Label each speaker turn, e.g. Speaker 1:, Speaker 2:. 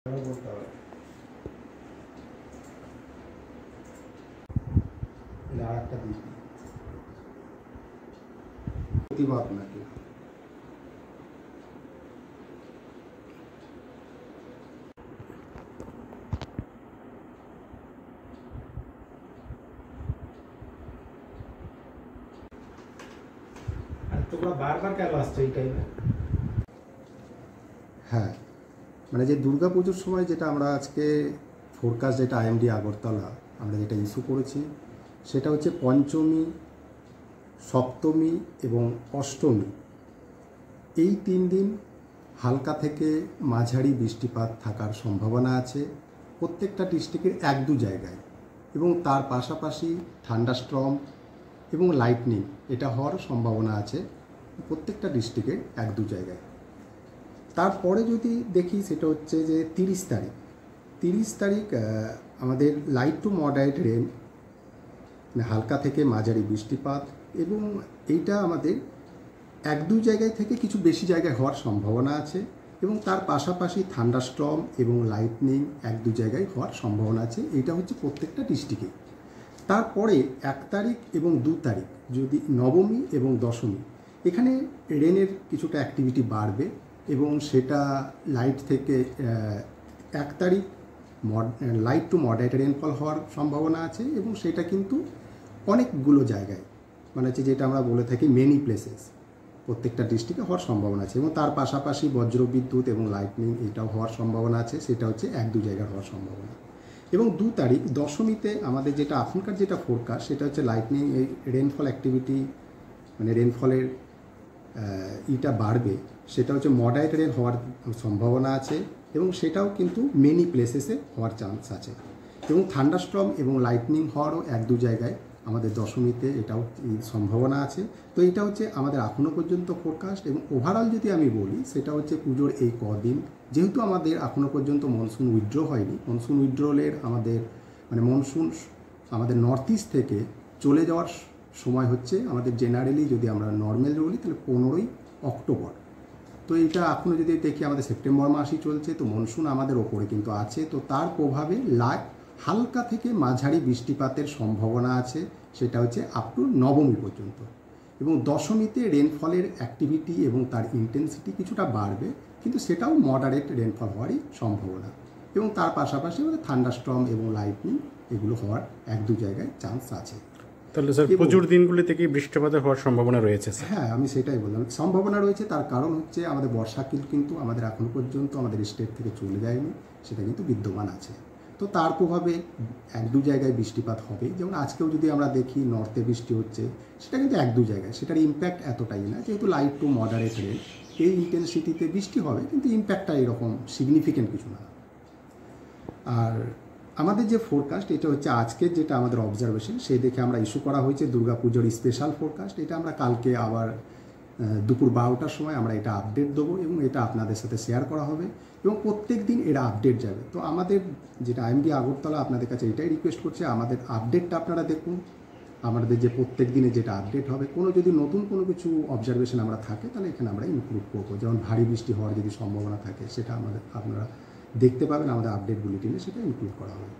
Speaker 1: বলতে হবে আর একটা দিন প্রতিভা আপনাকে
Speaker 2: তোমরা বারবার কেন আসছো এই টাইমে?
Speaker 1: হ্যাঁ, মানে যে দুর্গাপুজোর সময় যেটা আমরা আজকে ফোরকাস্ট যেটা আইএমডি আগরতলা আমরা যেটা ইস্যু করেছি সেটা হচ্ছে পঞ্চমী, সপ্তমী এবং অষ্টমী এই 3 দিন হালকা থেকে মাঝারি বৃষ্টিপাত থাকার সম্ভাবনা আছে প্রত্যেকটা ডিস্ট্রিক্টের 1-2 জায়গায়, এবং তার পাশাপাশি থান্ডারস্টর্ম এবং লাইটনিং এটা হওয়ার সম্ভাবনা আছে প্রত্যেকটা ডিস্ট্রিক্টের 1-2 জায়গায়। তারপরে যদি দেখি সেটা হচ্ছে যে 30 তারিখ আমাদের লাইট টু মডারেট রেন, মানে হালকা থেকে মাঝারি বৃষ্টিপাত, এবং এইটা আমাদের 1-2 জায়গায় থেকে কিছু বেশি জায়গায় হওয়ার সম্ভাবনা আছে, এবং তার পাশাপাশি থান্ডারস্টর্ম এবং লাইটনিং 1-2 জায়গায় হওয়ার সম্ভাবনা আছে। এইটা হচ্ছে প্রত্যেকটা ডিস্ট্রিক্টে। তারপরে 1 তারিখ এবং 2 তারিখ যদি নবমী এবং দশমী এখানে রেনের কিছুটা অ্যাক্টিভিটি বাড়বে, এবং সেটা লাইট থেকে 1 তারিখ লাইট টু মডারেট রেনফল হওয়ার সম্ভাবনা আছে, এবং সেটা কিন্তু অনেকগুলো জায়গায় মানে হচ্ছে যেটা আমরা বলে থাকি মেনি প্লেসেস প্রত্যেকটা ডিস্ট্রিক্টে হওয়ার সম্ভাবনা আছে, এবং তার পাশাপাশি বজ্রবিদ্যুৎ এবং লাইটনিং এটাও হওয়ার সম্ভাবনা আছে, সেটা হচ্ছে 1-2 জায়গায় হওয়ার সম্ভাবনা। এবং 2 তারিখ দশমীতে আমাদের যেটা এখনকার যেটা ফোরকাস্ট সেটা হচ্ছে লাইটনিং এই রেনফল অ্যাক্টিভিটি মানে রেনফলের ইটা বাড়বে, সেটা হচ্ছে মডারেট রেন হওয়ার সম্ভাবনা আছে, এবং সেটাও কিন্তু মেনি প্লেসেসে হওয়ার চান্স আছে, এবং থান্ডারস্টর্ম এবং লাইটনিং হওয়ারও 1-2 জায়গায় আমাদের দশমীতে এটাও সম্ভাবনা আছে। তো এটা হচ্ছে আমাদের এখনও পর্যন্ত ফোরকাস্ট, এবং ওভারঅল যদি আমি বলি সেটা হচ্ছে পুজোর এই কদিন যেহেতু আমাদের এখনও পর্যন্ত মনসুন উইথড্র হয়নি, মনসুন উইথড্রলের আমাদের মানে মনসুন আমাদের নর্থ ইস্ট থেকে চলে যাওয়ার সময় হচ্ছে আমাদের জেনারেলি যদি আমরা নর্মাল বলি তাহলে 15ই অক্টোবর। তো এইটা এখনও যদি দেখি আমাদের সেপ্টেম্বর মাসই চলছে, তো মনসুন আমাদের ওপরে কিন্তু আছে, তো তার প্রভাবে হালকা থেকে মাঝারি বৃষ্টিপাতের সম্ভাবনা আছে, সেটা হচ্ছে আপ টু নবমী পর্যন্ত, এবং দশমীতে রেনফলের অ্যাক্টিভিটি এবং তার ইন্টেন্সিটি কিছুটা বাড়বে, কিন্তু সেটাও মডারেট রেনফল হওয়ারই সম্ভাবনা, এবং তার পাশাপাশি আমাদের থান্ডারস্টর্ম এবং লাইটনিং এগুলো হওয়ার 1-2 জায়গায় চান্স আছে।
Speaker 2: তাহলে স্যার পুজোর দিনগুলি থেকে বৃষ্টিপাতের হওয়ার সম্ভাবনা রয়েছে?
Speaker 1: হ্যাঁ, আমি সেটাই বললাম, সম্ভাবনা রয়েছে। তার কারণ হচ্ছে আমাদের বর্ষাকাল কিন্তু আমাদের এখনও পর্যন্ত আমাদের স্টেট থেকে চলে যায়নি, সেটা কিন্তু বিদ্যমান আছে। তো তার প্রভাবে 1-2 জায়গায় বৃষ্টিপাত হবে, যেমন আজকেও যদি আমরা দেখি নর্থে বৃষ্টি হচ্ছে, সেটা কিন্তু 1-2 জায়গায়, সেটার ইম্প্যাক্ট এতটাই না, যেহেতু লাইট টু মডারেট রেন এই ইন্টেন্সিটিতে বৃষ্টি হবে, কিন্তু ইম্প্যাক্টটা এরকম সিগনিফিকেন্ট কিছু না। আর আমাদের যে ফোরকাস্ট এটা হচ্ছে আজকের যেটা আমাদের অবজারভেশন সেই দেখে আমরা ইস্যু করা হয়েছে দুর্গাপুজোর স্পেশাল ফোরকাস্ট। এটা আমরা কালকে আবার দুপুর 12টার সময় আমরা এটা আপডেট দেবো, এবং এটা আপনাদের সাথে শেয়ার করা হবে, এবং প্রত্যেক দিন এটা আপডেট যাবে। তো আমাদের যেটা আইএমডি আগরতলা আপনাদের কাছে এটাই রিকোয়েস্ট করছে, আমাদের আপডেটটা আপনারা দেখুন, আমাদের যে প্রত্যেক দিনে যেটা আপডেট হবে, কোনো যদি নতুন কোনো কিছু অবজারভেশন আমরা থাকে তাহলে এখানে আমরা ইনক্লুড করবো, যেমন ভারী বৃষ্টি হওয়ার যদি সম্ভাবনা থাকে সেটা আপনারা দেখতে পাবেন আমাদের আপডেট বুলেটিনে, সেটা ইনক্লুড করা হবে।